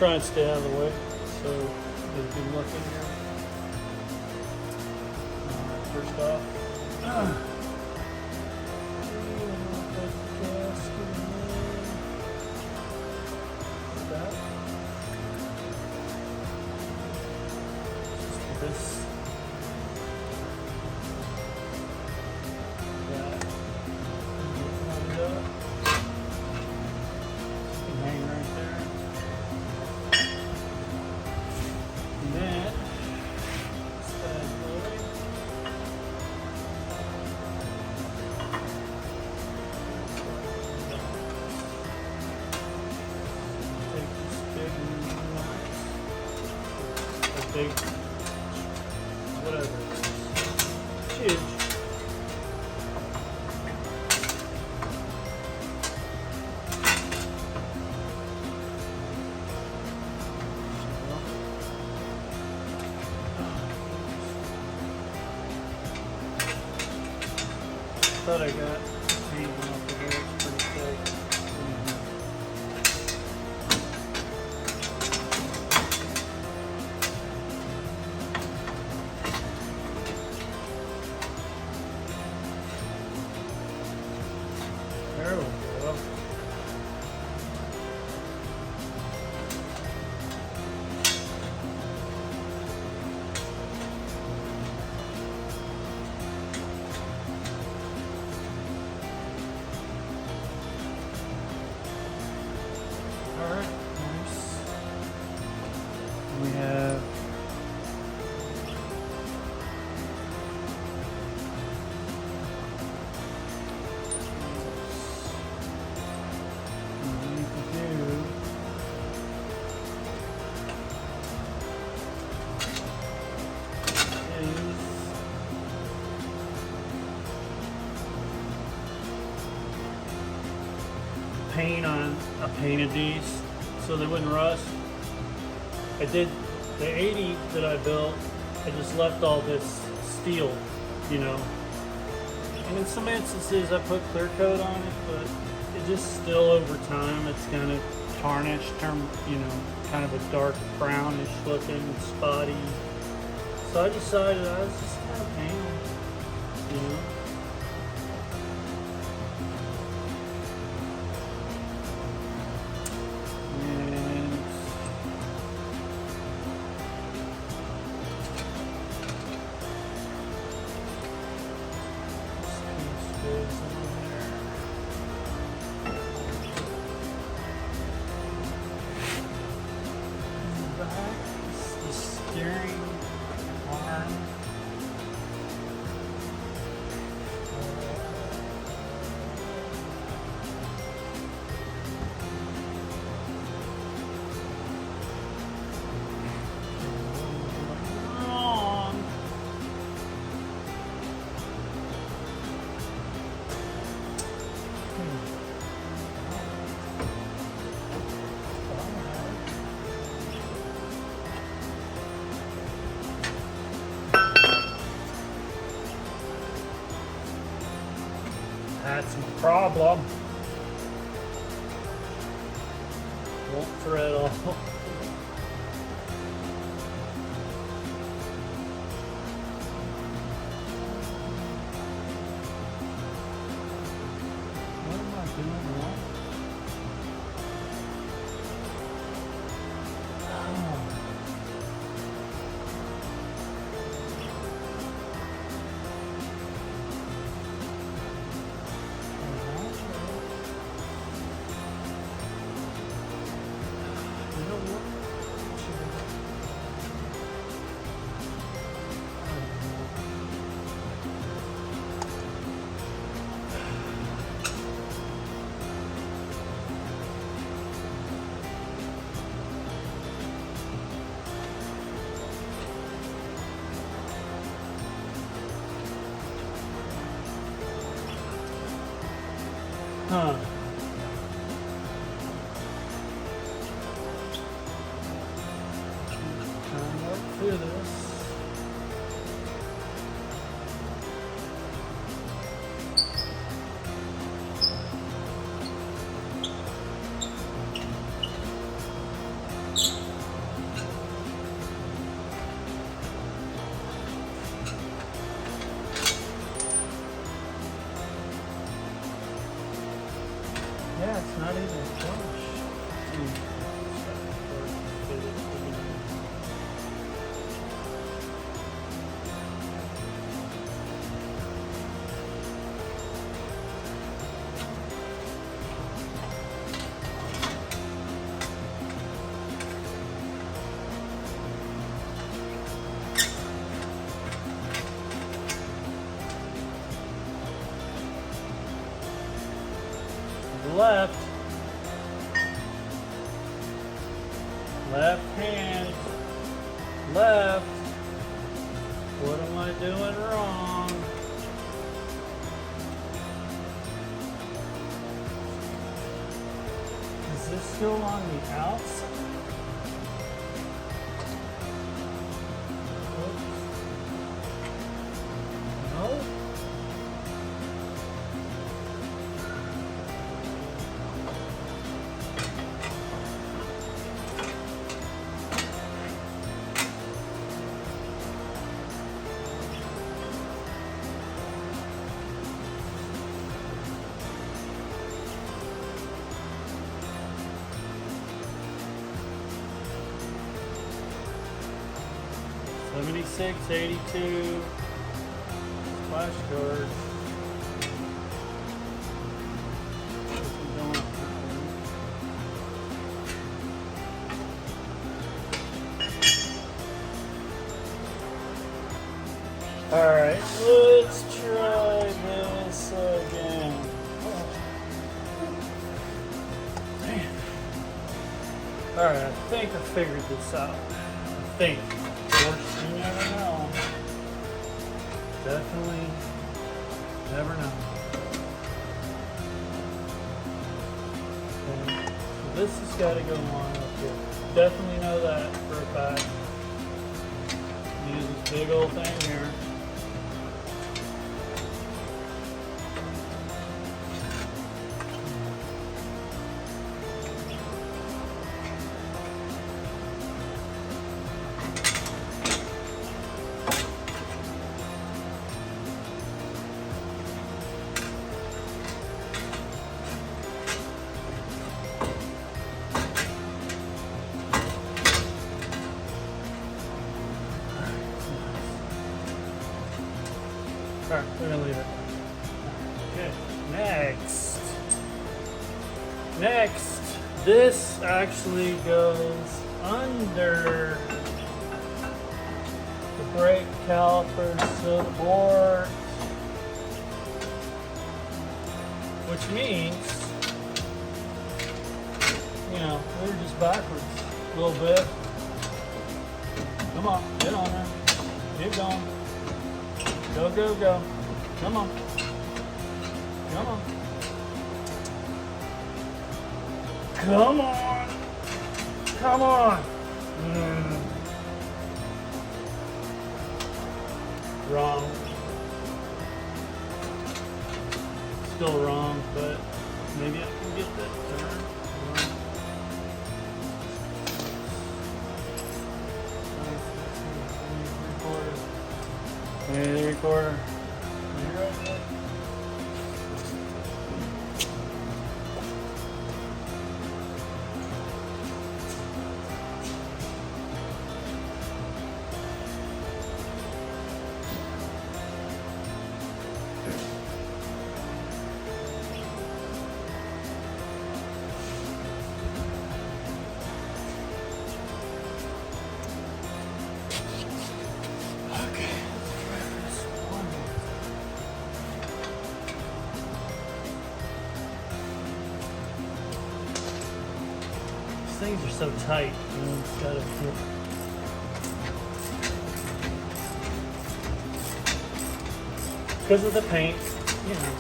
try and stay out of the way. So there's good luck in here. First off, this. Big, whatever it is. Huge. Thought I got paint off of there. It's pretty thick. There we go. All right, nice. We have paint on. I painted these so they wouldn't rust. I did the 80 that I built. I just left all this steel, you know. And in some instances I put clear coat on it, but it just still over time it's kind of tarnished, you know, kind of a dark brownish looking, spotty. So I decided I was just kind of paint them, you know. The steering arm. That's my problem. Won't thread off. What am I doing wrong? Huh. Trying to work through this. it's not even flush. Left hand, left. What am I doing wrong? Is this still on the outside? Oops. No? $76, $82 splash cards. Alright, let's try this again. Man. Alright, I think I figured this out. I think. Of course, you never know. Definitely never know. Okay. So this has got to go on up here. Definitely know that for a fact. Use this big old thing here. Alright, we're gonna leave it. Okay, next, this actually goes under the brake caliper support, which means, you know, we're just backwards a little bit. Come on, get on there, keep going. Go, go, go. Come on. Come on. Come on. Come on. Wrong. Still wrong, but maybe I can get that turn. Maybe the recorder. You're right there. Things are so tight, you know, it's gotta fit. Because of the paint, you know.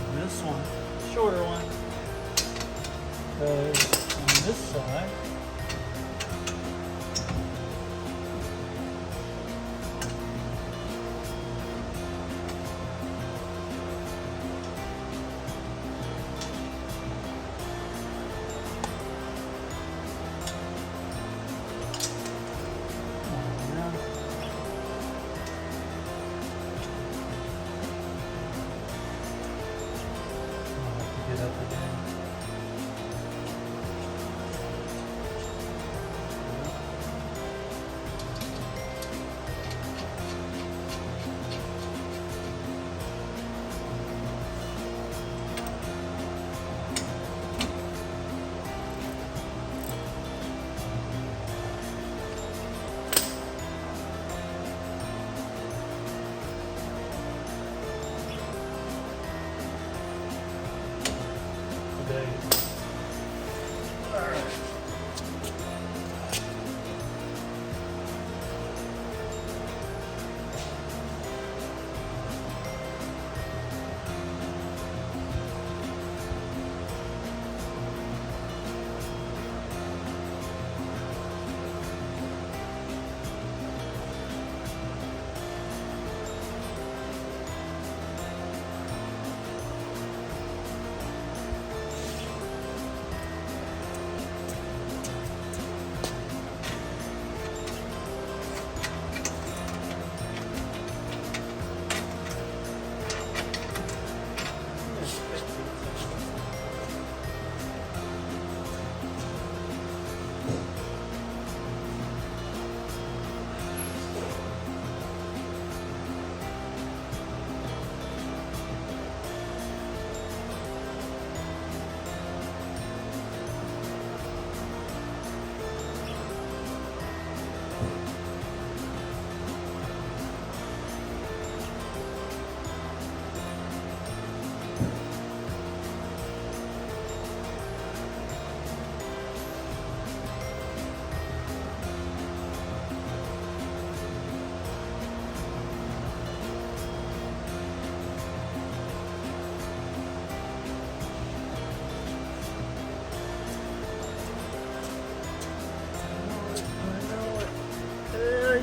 And this one, shorter one, because on this side, get up again.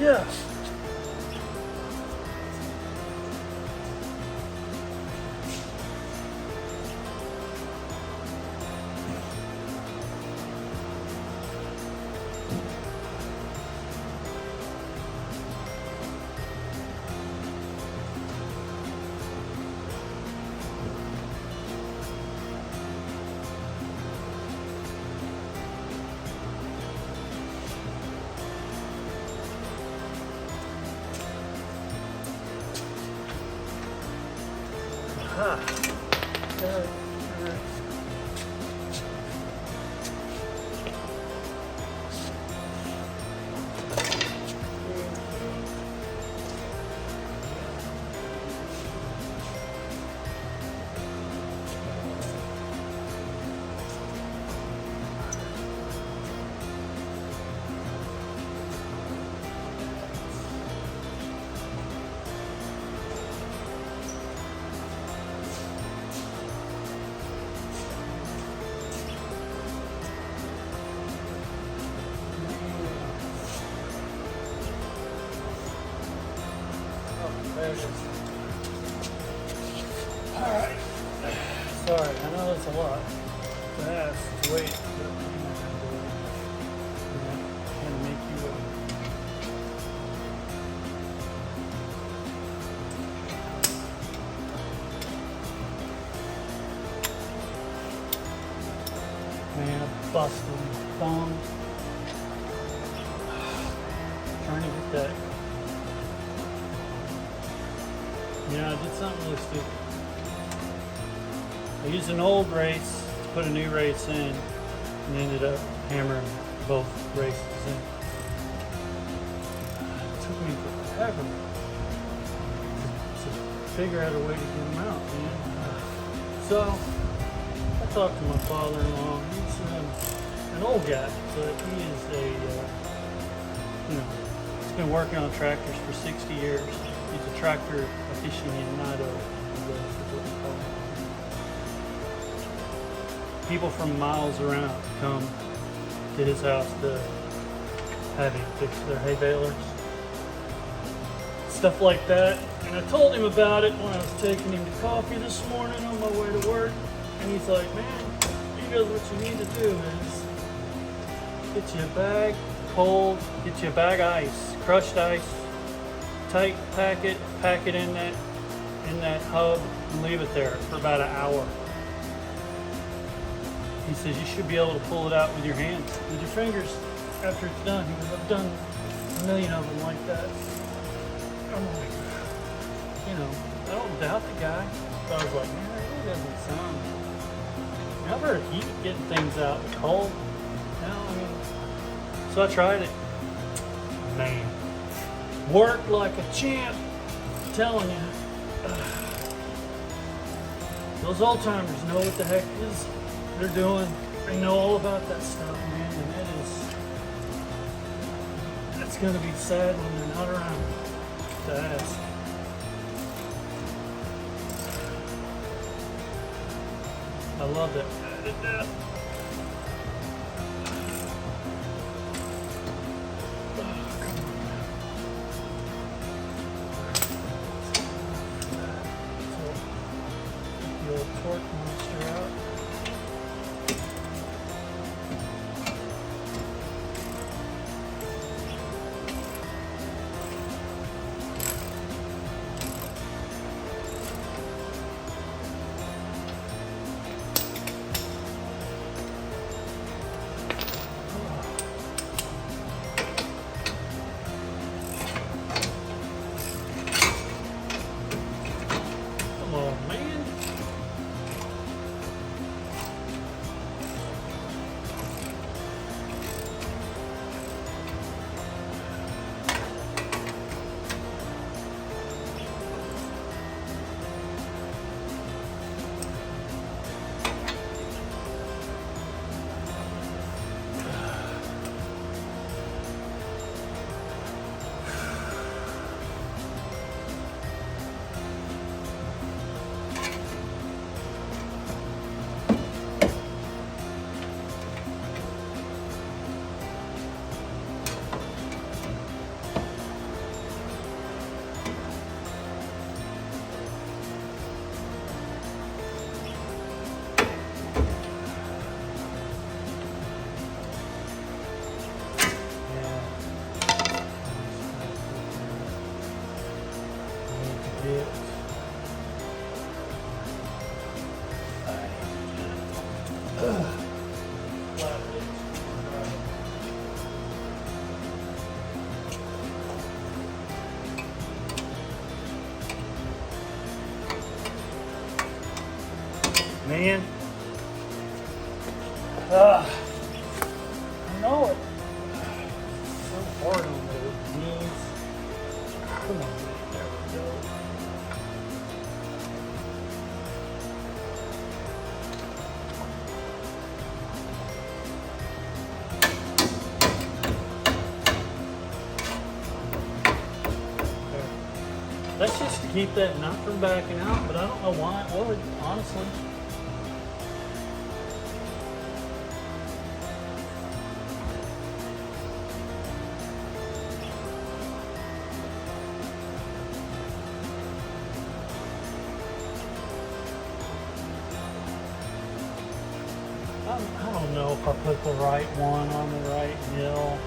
Yeah. Aha. There it is. Alright. Sorry, I know that's a lot to ask to wait. And make you man, I busted my thumb. Trying to get that. Yeah, I did something really stupid. I used an old race to put a new race in and ended up hammering both races in. It took me forever to figure out a way to get them out, man. So, I talked to my father-in-law. He's an old guy, but he is he's been working on tractors for 60 years. He's a tractor aficionado, I guess is what we call him. People from miles around come to his house to have him fix their hay balers. Stuff like that. And I told him about it when I was taking him to coffee this morning on my way to work. And he's like, man, you know what you need to do is get you a bag, cold, get you a bag of ice, crushed ice, tight pack it in that hub and leave it there for about an hour. He says you should be able to pull it out with your hands, with your fingers after it's done. He goes, I've done a million of them like that. I'm like, you know, I don't doubt the guy. But I was like, man, that really doesn't sound. I've heard of heat getting things out in the cold. No, I mean, so I tried it. Man, worked like a champ. I'm telling you. Those old timers know what the heck is they're doing. They know all about that stuff, man, and it's gonna be sad when they're not around to ask. I love that. I did that. Torque monster out. Come on, man. Man, I know it. So hard on those knees. Come on, there we go. That's just to keep that nut from backing out, but I don't know why it would, honestly. I don't know if I put the right one on the right hill.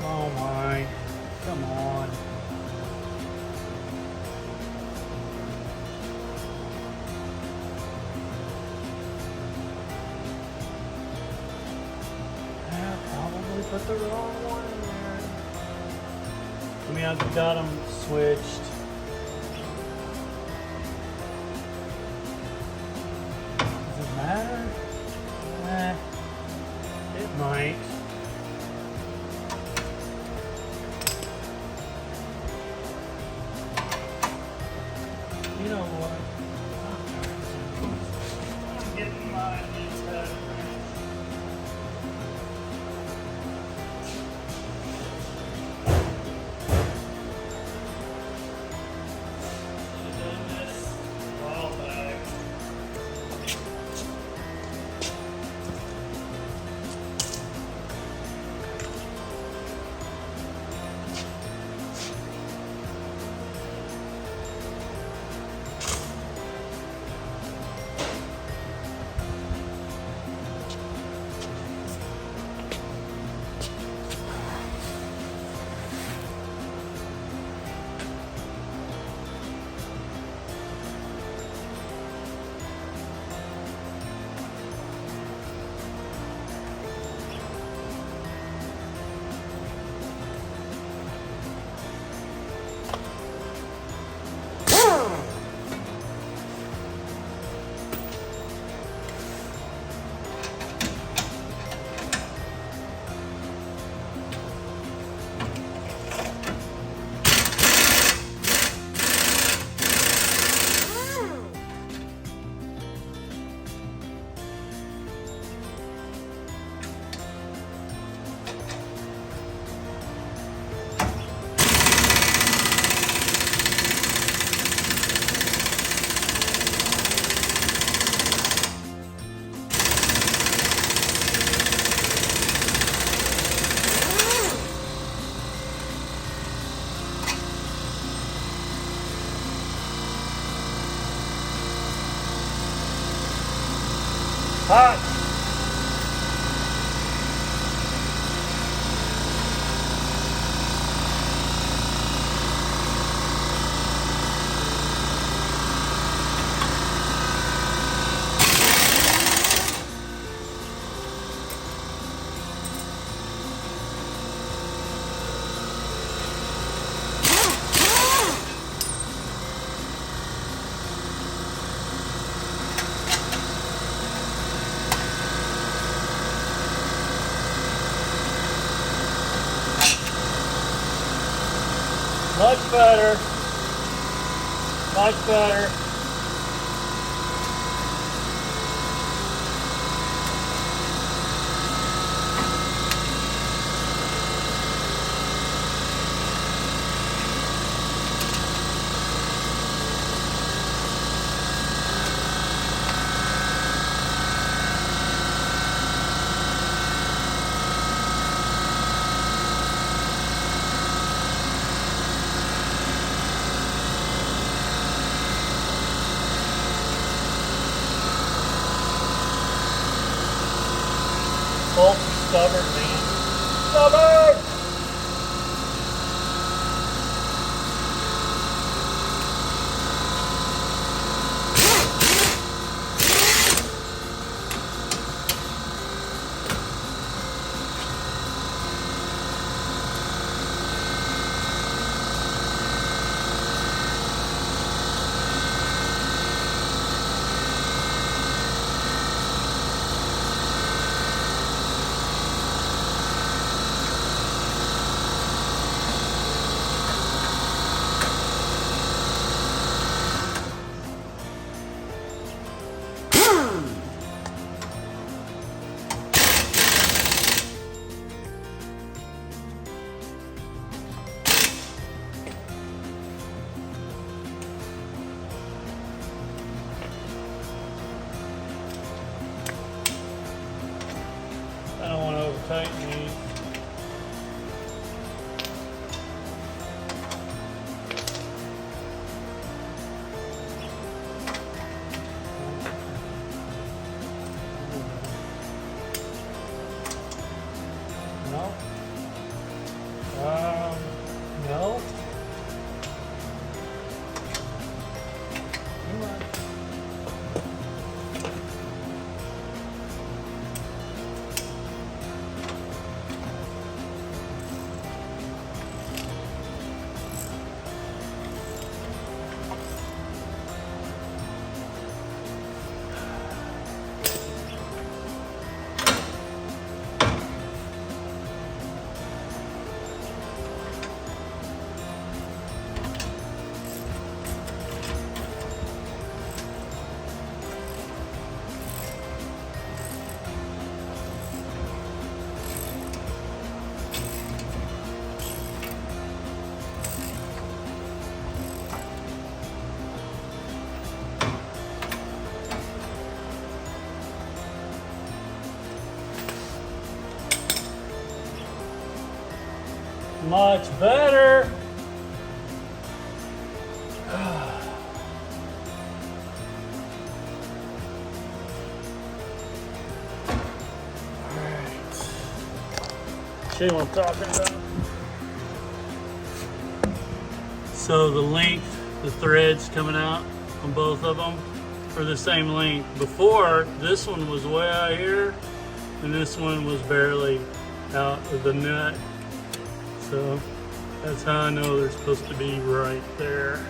Oh my, come on. Yeah, probably put the wrong one in there. I mean, I've got them switched. Does it matter? It might. You know what? I'm getting my head. Hot. Much better. Much better. Folks are stubborn, man. Stubborn! I don't want to over tighten these. No. No. Come on. Much better. Alright. Show you what I'm talking about. So the length, the threads coming out on both of them are the same length. Before, this one was way out here, and this one was barely out of the nut. So that's how I know they're supposed to be right there.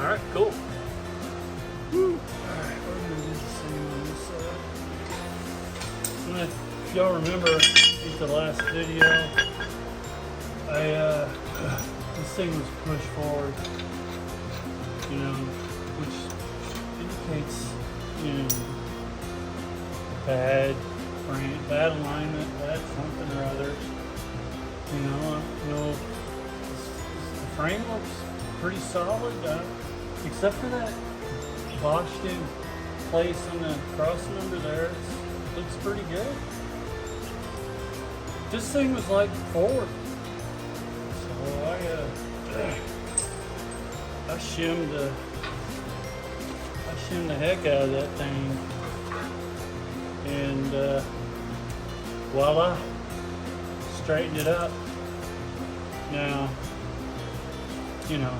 All right, cool. Woo. All right, we're gonna do the same on this side. If y'all remember, I think the last video, this thing was pushed forward, you know, which indicates, you know, bad frame, bad alignment, bad something or other. You know, the frame looks pretty solid, except for that botched in place on the cross member there. It looks pretty good. This thing was like forward, so I shimmed the heck out of that thing, and voila, straightened it up. Now, you know,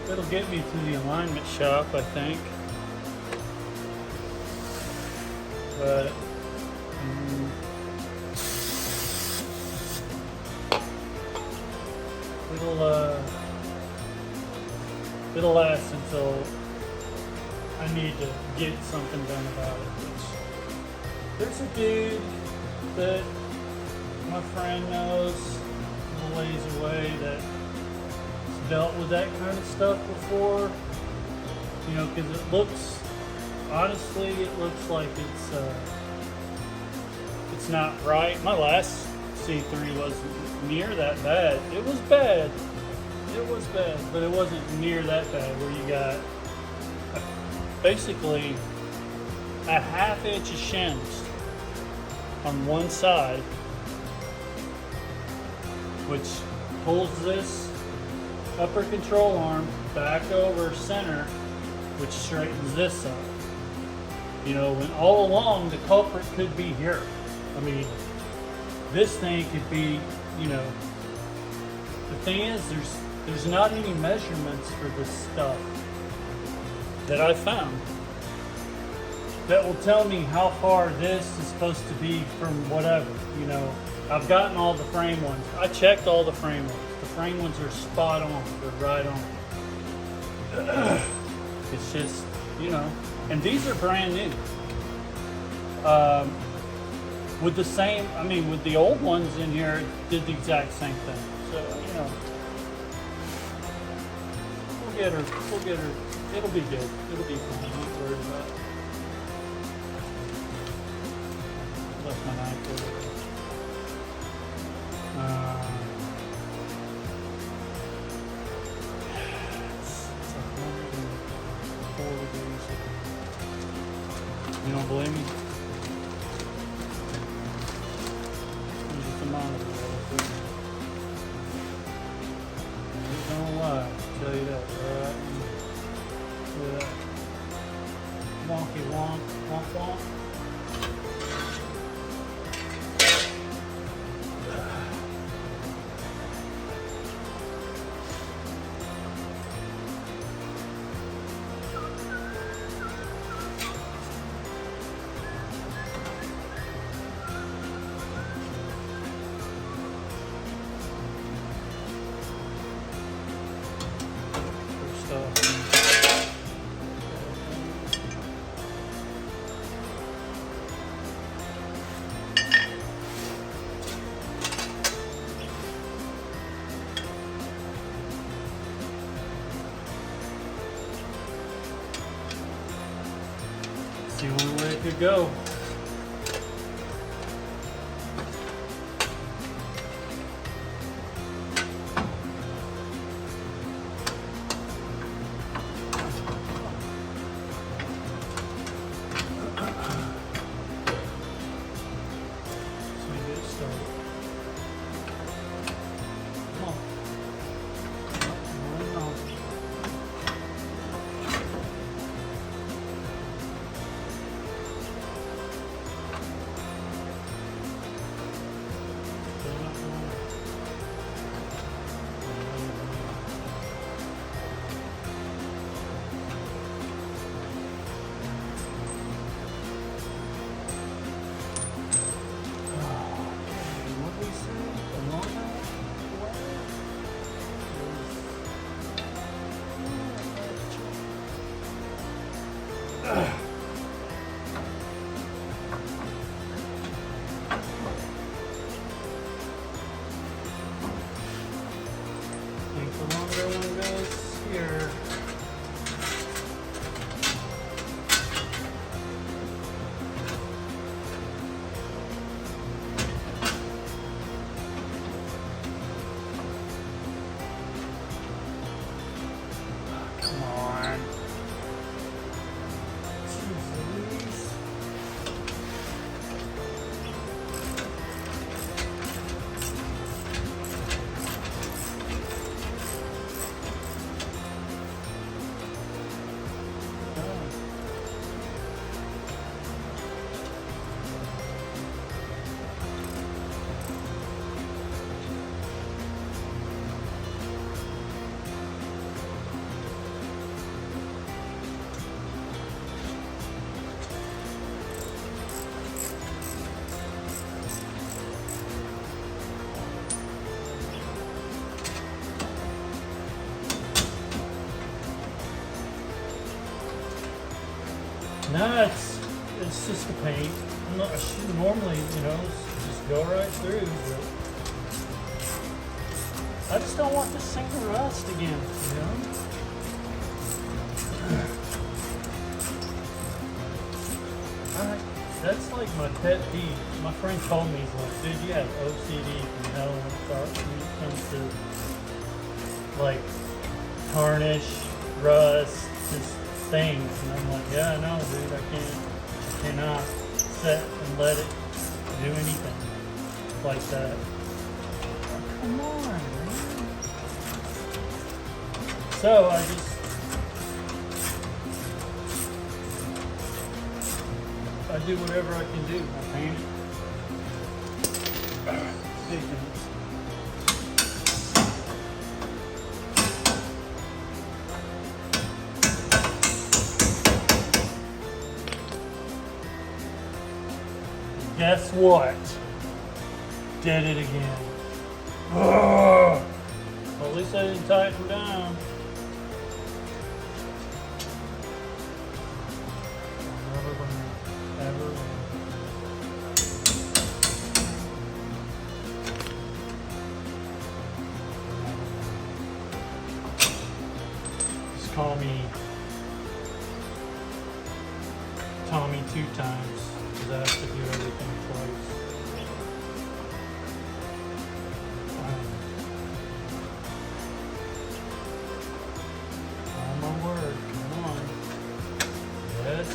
it'll get me to the alignment shop, I think. But it'll last until I need to get something done about it. There's a dude that my friend knows a ways away that's dealt with that kind of stuff before. You know, because it looks, honestly, it looks like it's not right. My last C3 wasn't near that bad. It was bad. It was bad, but it wasn't near that bad where you got basically a ½ inch of shims on one side, which pulls this upper control arm back over center, which straightens this up. You know, when all along the culprit could be here. I mean, this thing could be, you know, the thing is there's not any measurements for this stuff that I found that will tell me how far this is supposed to be from whatever. You know, I've gotten all the frame ones. I checked all the frame ones. The frame ones are spot on. They're right on. It's just, you know, and these are brand new. With the same, I mean, with the old ones in here, it did the exact same thing. So, you know, we'll get her. It'll be good. It'll be fine. Don't worry about it. Left my knife over there. It's 104 degrees. You don't believe me? Use the monitor real quick. I don't lie. I'll tell you that, alright? Look at that. Wonky wonk, wonk wonk. It's the only way it could go. No, it's just a paint. I should normally, just go right through, but I just don't want this thing to rust again, Alright, that's like my pet peeve. My friend told me, he's like, dude, you have OCD from hell when it comes to like tarnish, rust, just things. And I'm like, yeah, I know, dude, I cannot sit and let it do anything like that. Oh, come on, man. So I do whatever I can do. I paint it. Big things. Guess what? Did it again. Well, at least I didn't tighten down. Just call me Tommy 2 times, because I have to do everything twice. Oh my word, come on. Yes.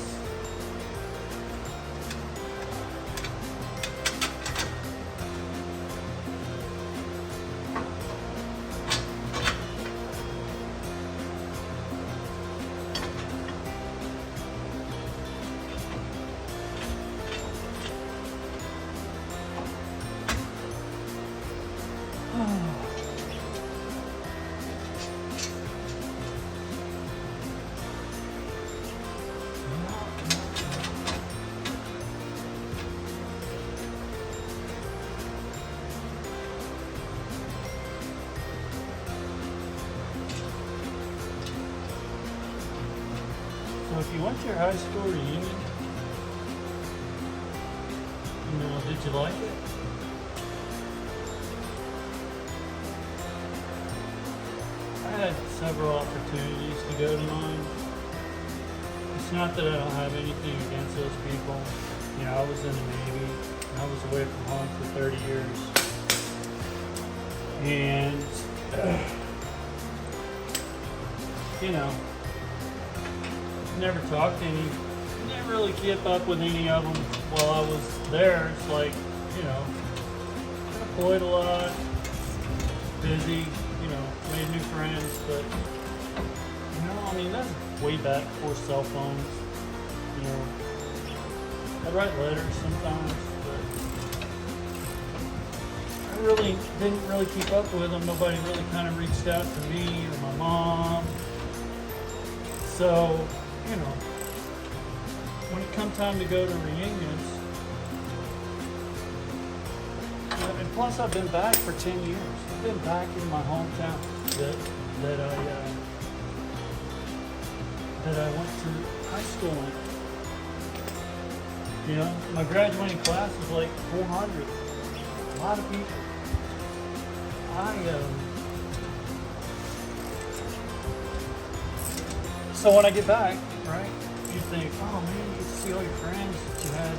So if you went to your high school reunion, did you like it? I had several opportunities to go to mine. It's not that I don't have anything against those people. I was in the Navy, and I was away from home for 30 years. And, never talked to any, didn't really keep up with any of them while I was there. It's like, deployed a lot, busy, made new friends, but, that's way back before cell phones. I write letters sometimes, but I really didn't really keep up with them. Nobody really kind of reached out to me or my mom. So, when it come time to go to reunions, and plus I've been back for 10 years. I've been back in my hometown that I went to high school in. My graduating class was like 400. A lot of people. So when I get back, right, you think, oh man, you get to see all your friends that you had,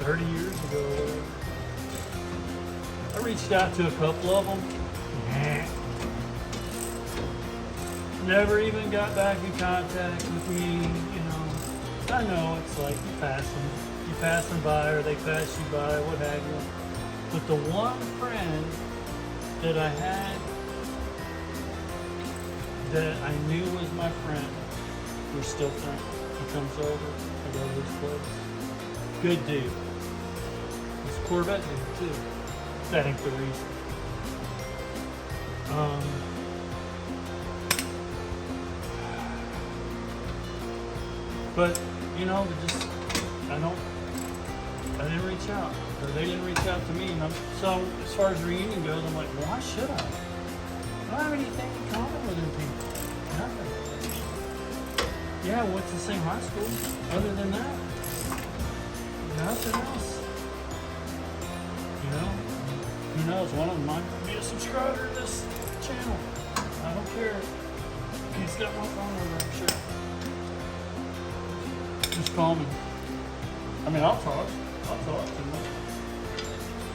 30 years ago. I reached out to a couple of them. Never even got back in contact with me, I know it's like you pass them by, or they pass you by, what have you. But the one friend that I had that I knew was my friend, we're still friends. He comes over, I go to his place. Good dude. He's a Corvette dude too. That ain't the reason. But I didn't reach out, or they didn't reach out to me. And so as far as the reunion goes, I'm like, well, why should I? I don't have anything in common with them people. Nothing. Yeah, what's the same high school? Other than that, nothing else. You know, who knows? One of them might be a subscriber to this channel. I don't care. He's got my phone number, I'm sure. Just call me. I mean, I'll talk. I'll talk to him. I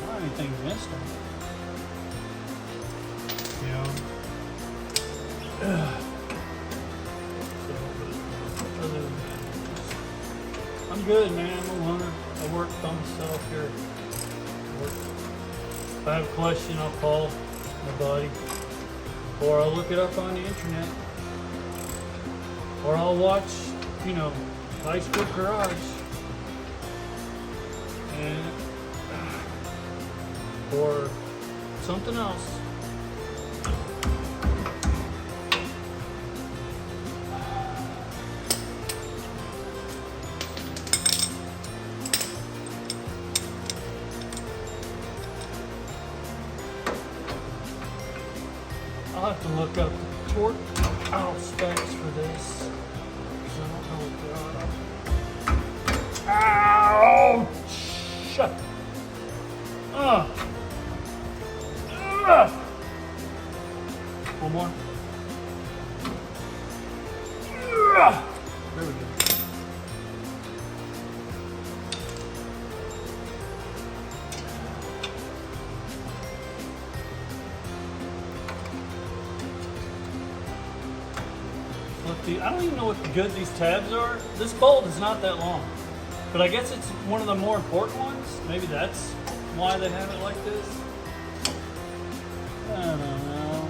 don't have anything against him. You know. I'm good, man. I'm a learner. I work by myself here. If I have a question, I'll call my buddy. Or I'll look it up on the internet. Or I'll watch, you know, High School Garage. And, or something else. I'll have to look up the torque specs for this, because I don't know what they are. Ouch! One more. There we go. I don't even know what good these tabs are. This bolt is not that long, but I guess it's one of the more important ones. Maybe that's why they have it like this. I don't know.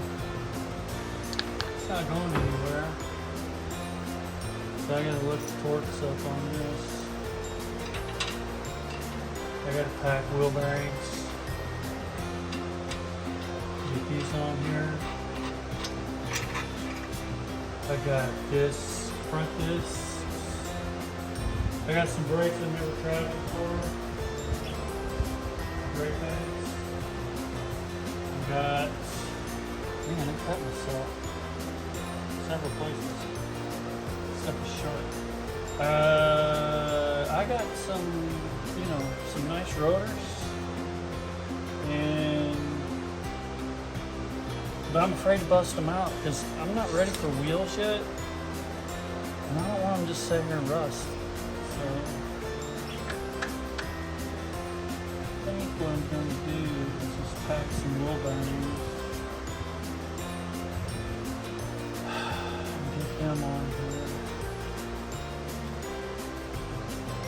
It's not going anywhere. So I gotta look the torques up on this. I gotta pack wheel bearings. Get these on here. I got this, front discs. I got some brakes I've never tried before. Brake pads. I got, man, I cut myself several places. Stuff is sharp. I got some, you know, some nice rotors. But I'm afraid to bust them out because I'm not ready for wheels yet. And I don't want them just sitting here and rust. So I think what I'm going to do is just pack some wheel bearings. And get them on here.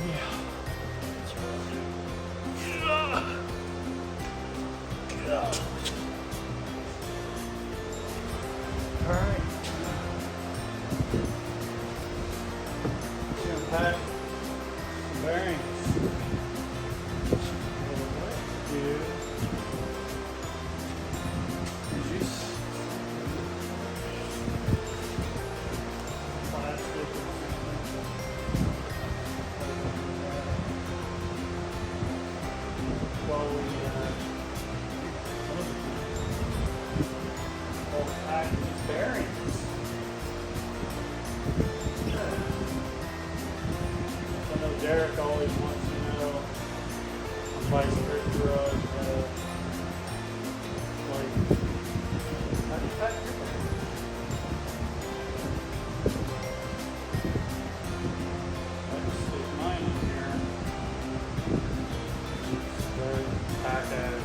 Yeah. That's right. Yeah. All right. Just gonna pack some bearings. What do is use plastic while we pack these bearings. I know Derek always wants to know on Vice Grip Garage like, how do you pack your bearings? I just stick mine in here. Just pack it.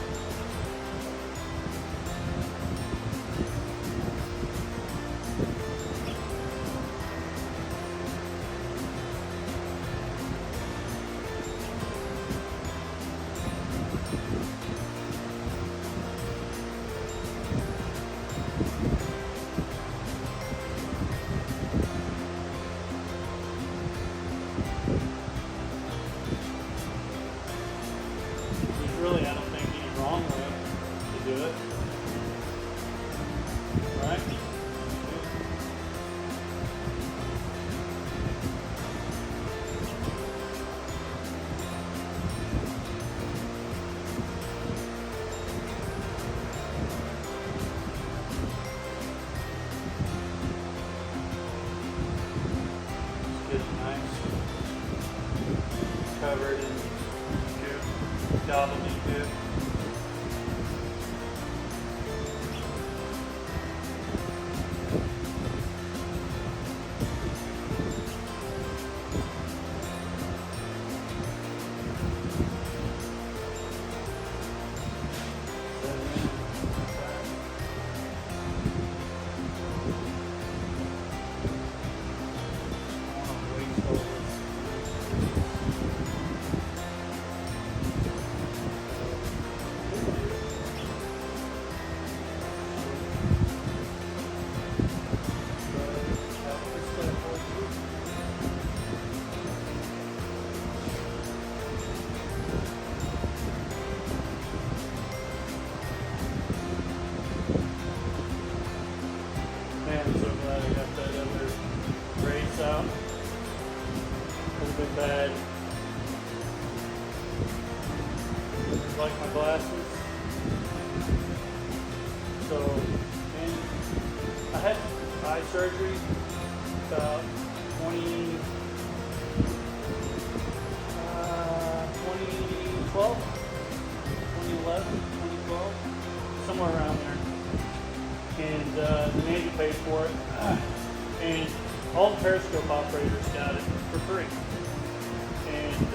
covered in gobbledygook. Man, I'm so glad I got that other race out. A little bit bad. Like my glasses. So, and I had eye surgery about 2012, 2011, 2012, somewhere around there. And the Navy paid for it, and all the periscope operators got it for free. And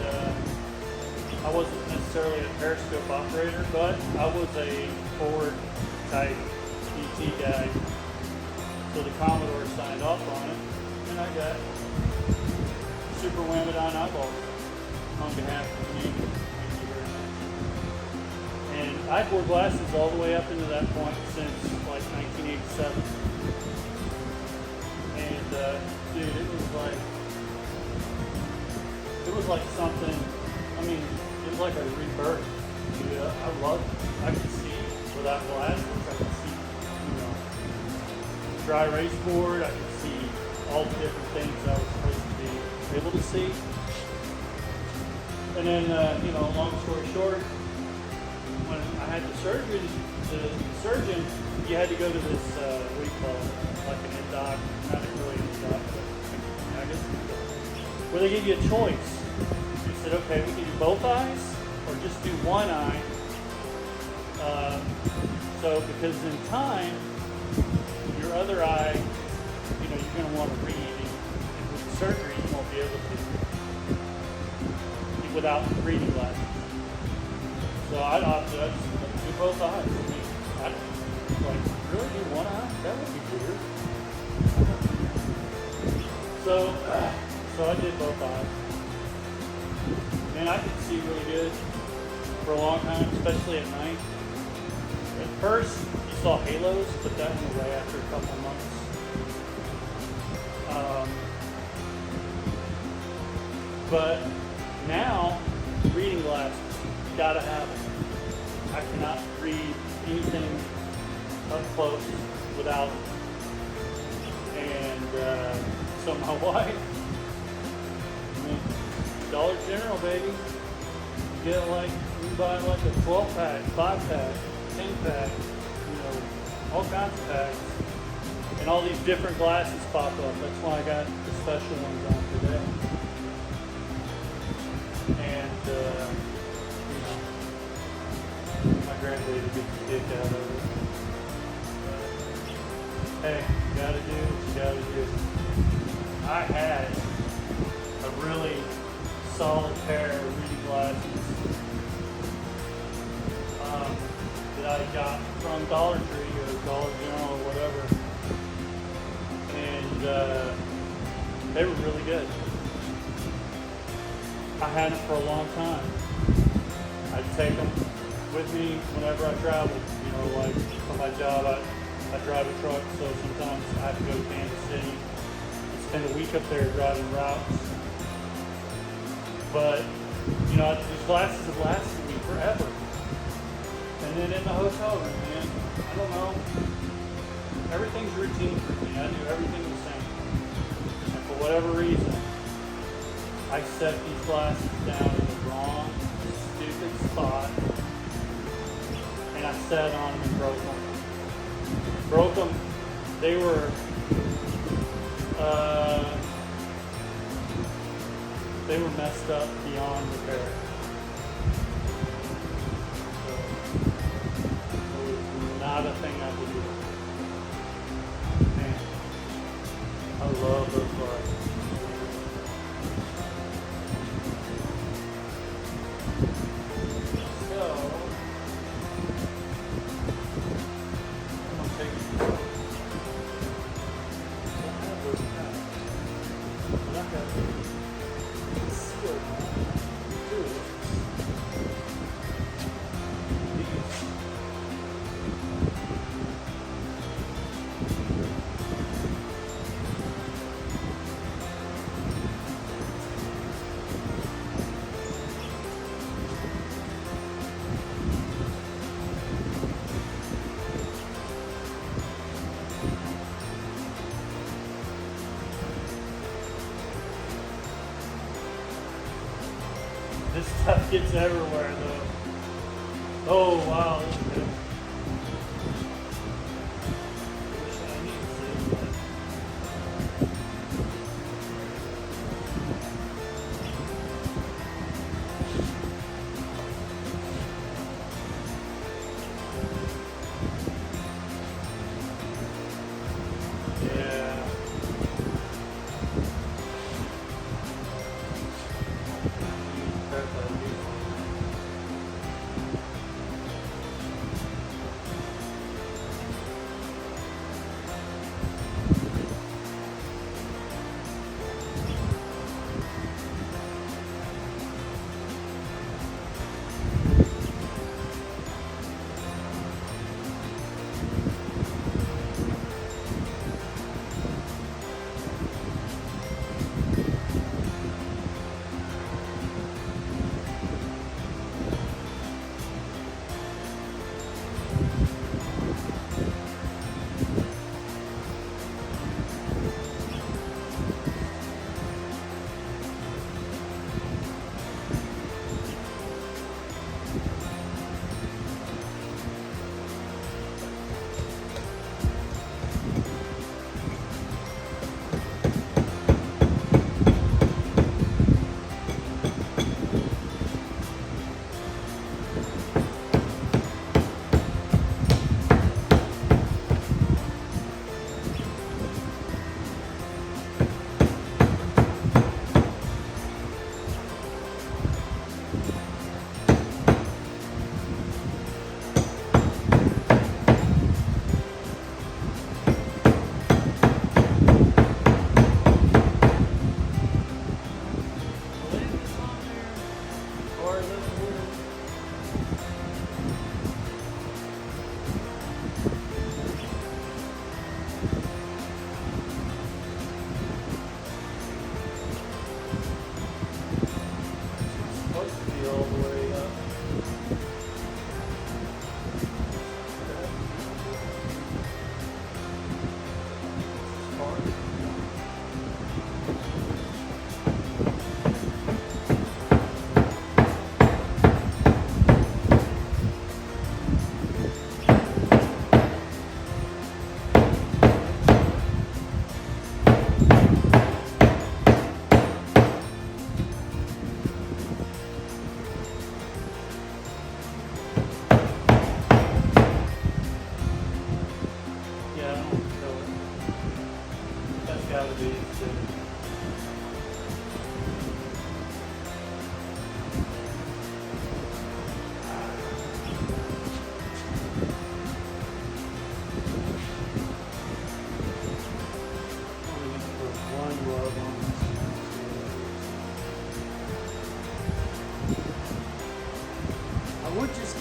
I wasn't necessarily a periscope operator, but I was a forward type ET guy. So the Commodore signed off on it, and I got super Whamadon eyeballs on behalf of the Navy. Thank you very much. And I've wore glasses all the way up into that point since like 1987. And dude, it was like something. I mean, it was like a rebirth. Dude, I loved it. I could see without glasses. I could see, dry erase board. I could see all the different things I was supposed to be able to see. And then, long story short, when I had the surgery, the surgeon, you had to go to this, what do you call it, like an endo, not really an endo, but I guess where they give you a choice. He said, okay, we can do both eyes or just do one eye. So because in time, your other eye, you're going to want to read, and with the surgery, you won't be able to without reading glasses. So I opted, I just do both eyes. I mean, really do one eye? That would be weird. So I did both eyes. And I could see really good for a long time, especially at night. At first, you saw halos, but that went away after a couple of months. But now, reading glasses, gotta have them. I cannot read anything up close without them. And so my wife, Dollar General, baby, you can buy like a 12-pack, 5-pack, 10-pack, all kinds of packs. And all these different glasses pop up. That's why I got the special ones on today. And, my grandbaby gets the kick out of it. Hey, you gotta do what you gotta do. I had a really solid pair of reading glasses that I got from Dollar Tree or Dollar General or whatever. And they were really good. I had them for a long time. I'd take them with me whenever I traveled. Like for my job, I drive a truck, so sometimes I have to go to Kansas City and spend a week up there driving routes. But, these glasses have lasted me forever. And then in the hotel room, man, I don't know. Everything's routine for me. I do everything the same. And for whatever reason, I set these glasses down in the wrong, stupid spot. And I sat on them and broke them. Broke them. They were they were messed up beyond repair. So it was not a thing I could do. Man, I love those bars. This stuff gets everywhere though. Oh wow, this is good. I need to save that. Yeah.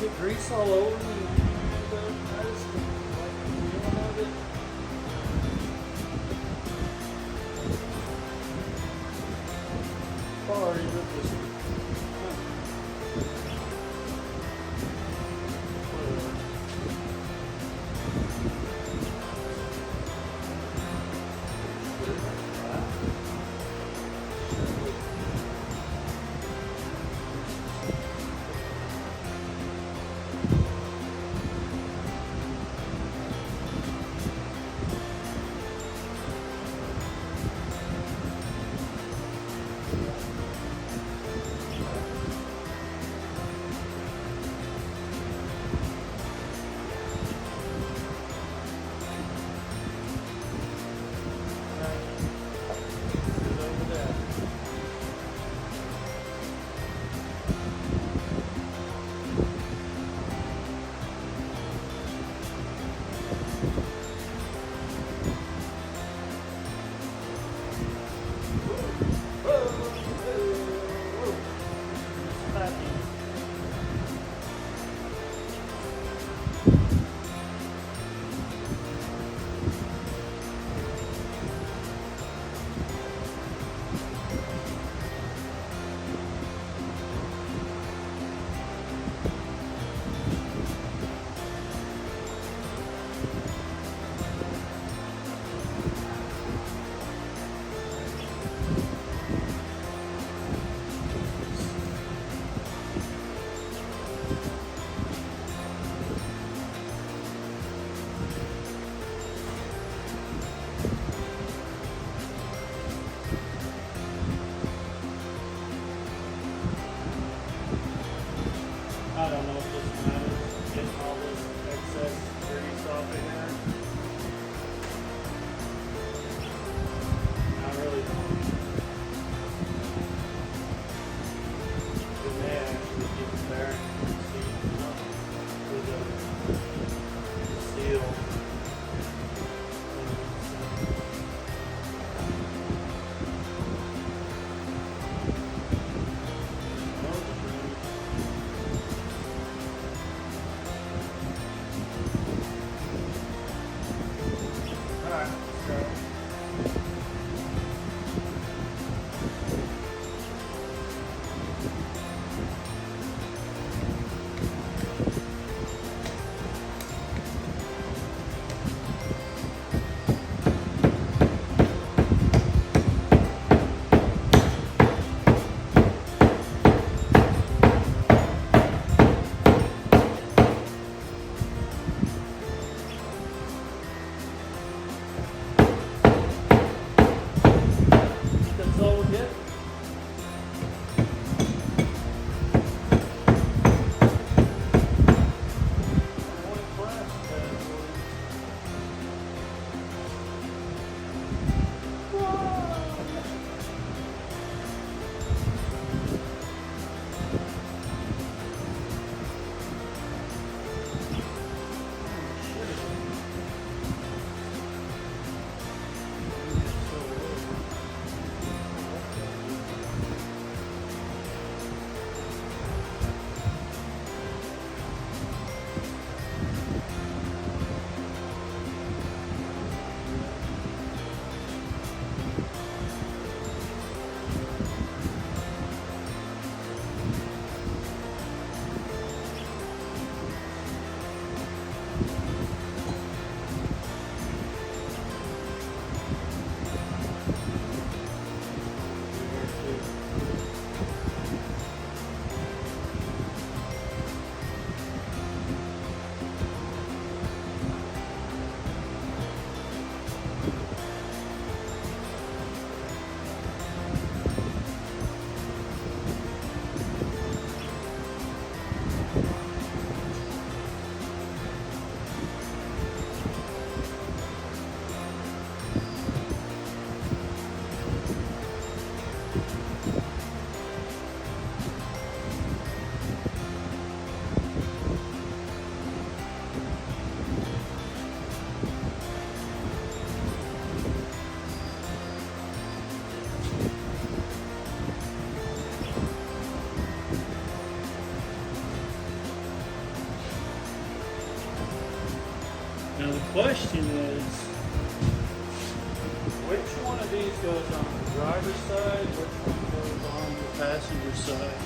Get grease all over me, but I just don't like the feeling of it. Sorry, but this I don't know if this matters. Getting all this excess grease off of here. I really don't. It may actually get the bearing seat up with the seal. Now the question is, which one of these goes on the driver's side, which one goes on the passenger side?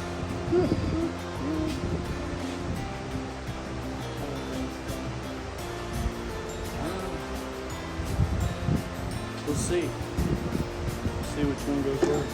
We'll see. See which one goes where.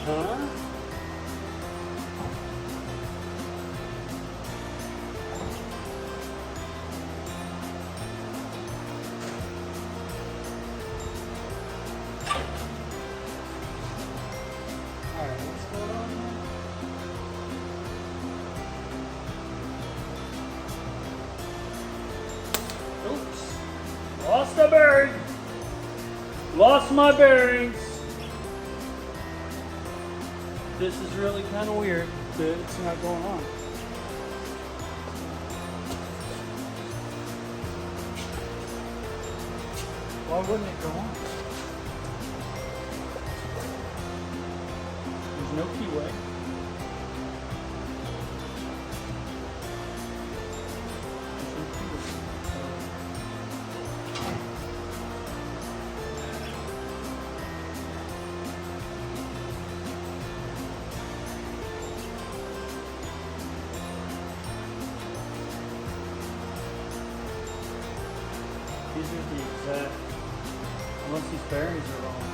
Huh? Alright, what's going on here? Oops. Lost the bearing. Lost my bearings. This is really kind of weird that it's not going on. Why wouldn't it go on? There's no keyway. These are the exact, unless these bearings are wrong.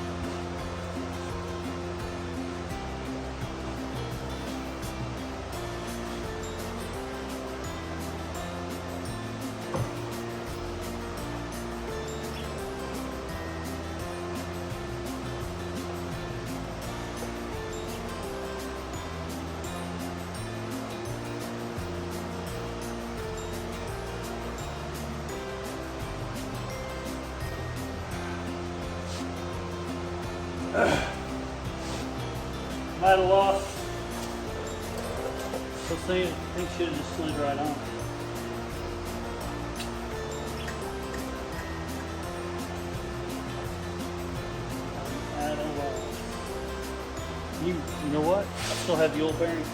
Might have lost. Those things should have just slid right on. At a loss. You know what? I still have the old bearings.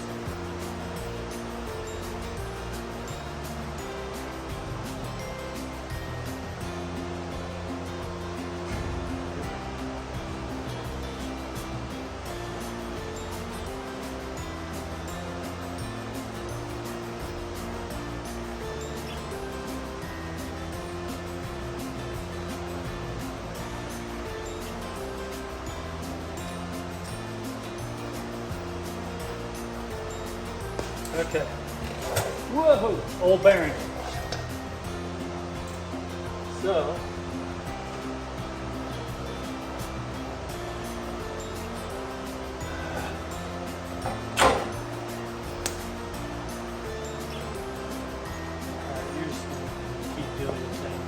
Okay. Whoa! Old bearing. So. Alright, you're just gonna keep doing the same.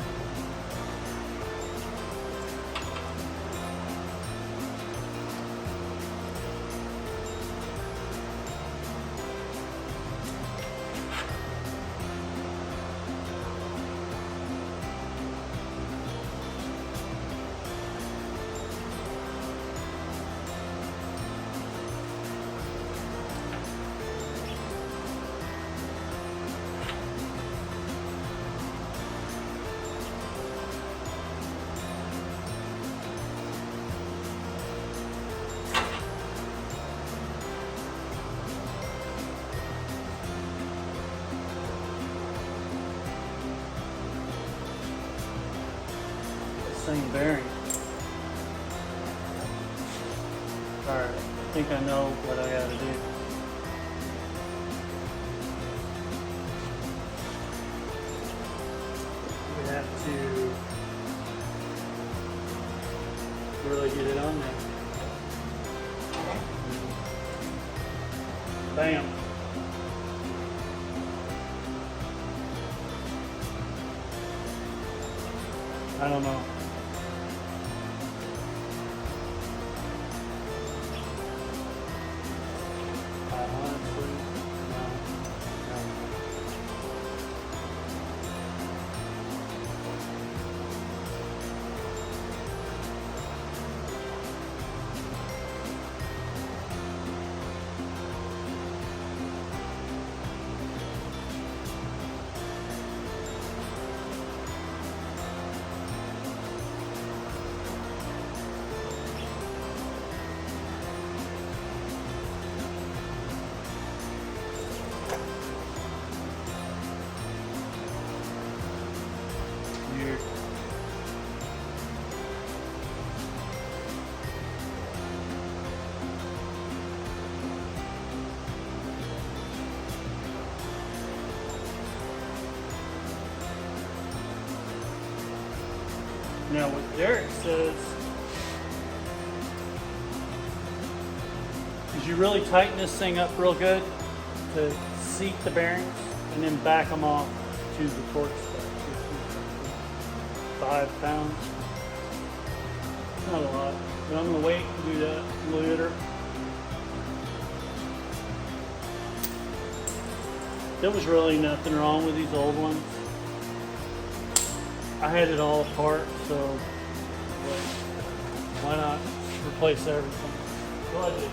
Same bearing. Alright, I think I know what I gotta do. We have to really get it on there. Bam. I don't know. Now what Derek says is you really tighten this thing up real good to seat the bearings and then back them off to the torque spec. 5 pounds. Not a lot, but I'm going to wait and do that later. There was really nothing wrong with these old ones. I had it all apart, so why not replace everything? Well, I did.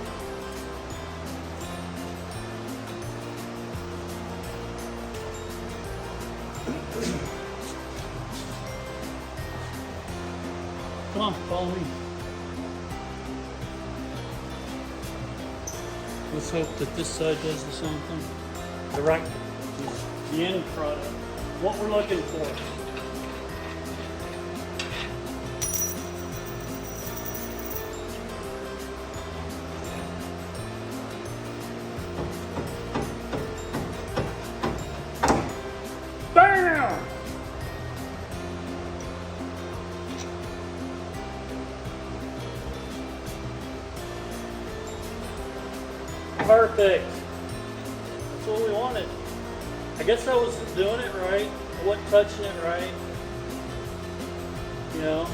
Come on, follow me. Let's hope that this side does the same thing. The right, the end product. What we're looking for. Perfect. That's what we wanted. I guess I was doing it right. I wasn't touching it right. You know,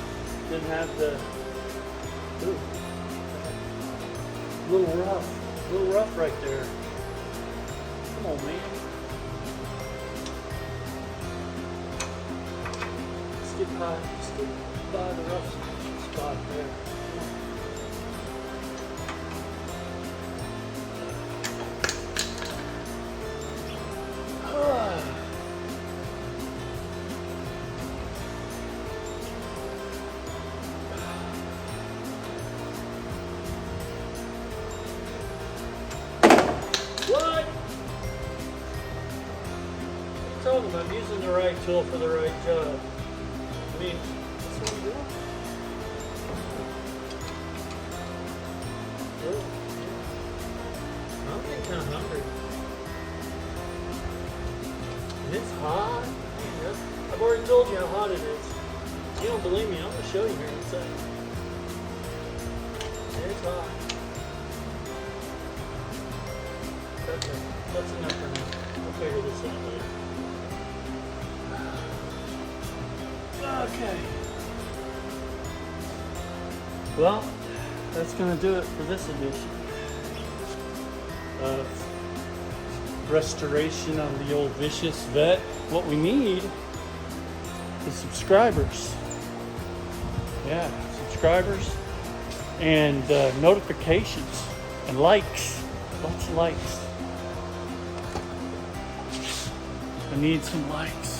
didn't have the, ooh, a little rough right there. Come on, man. Let's get by the rough spot there. I'm using the right tool for the right job. I mean, that's what I'm doing. Good. I'm getting kind of hungry. And it's hot. Man, I've already told you how hot it is. If you don't believe me, I'm going to show you here in a second. It's hot. Okay, that's enough for now. We'll figure this out later. Okay. Well, that's going to do it for this edition of restoration on the old vicious vet. What we need is subscribers. Yeah, subscribers and notifications and likes. Lots of likes. I need some likes.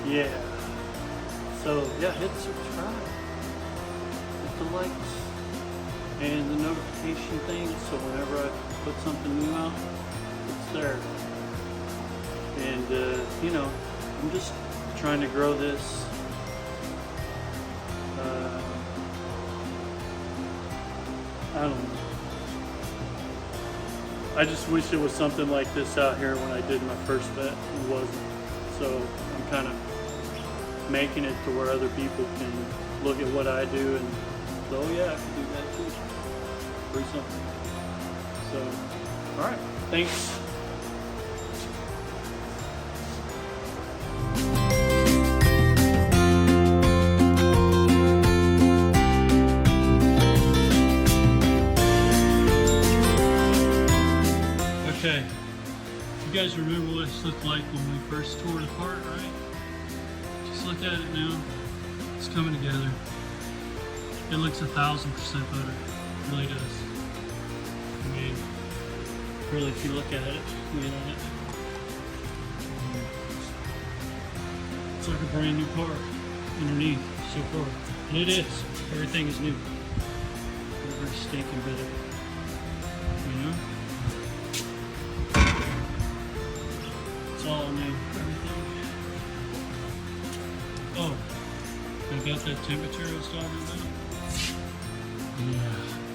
Yeah. So yeah, hit subscribe, hit the likes, and the notification thing. So whenever I put something new out, it's there. And you know, I'm just trying to grow this. I don't know. I just wish it was something like this out here when I did my first vet. It wasn't. So I'm kind of making it to where other people can look at what I do and go, oh yeah, I can do that too. Free something. So, alright, thanks. Okay, you guys remember what this looked like when we first tore it apart, right? Just look at it now. It's coming together. It looks 1000% better. It really does. I mean, really, if you look at it, it's like a brand new car underneath so far. And it is. Everything is new. Every stinking bit of it. You know? It's all new. Everything. Oh, I got that temperature I was talking about? Yeah.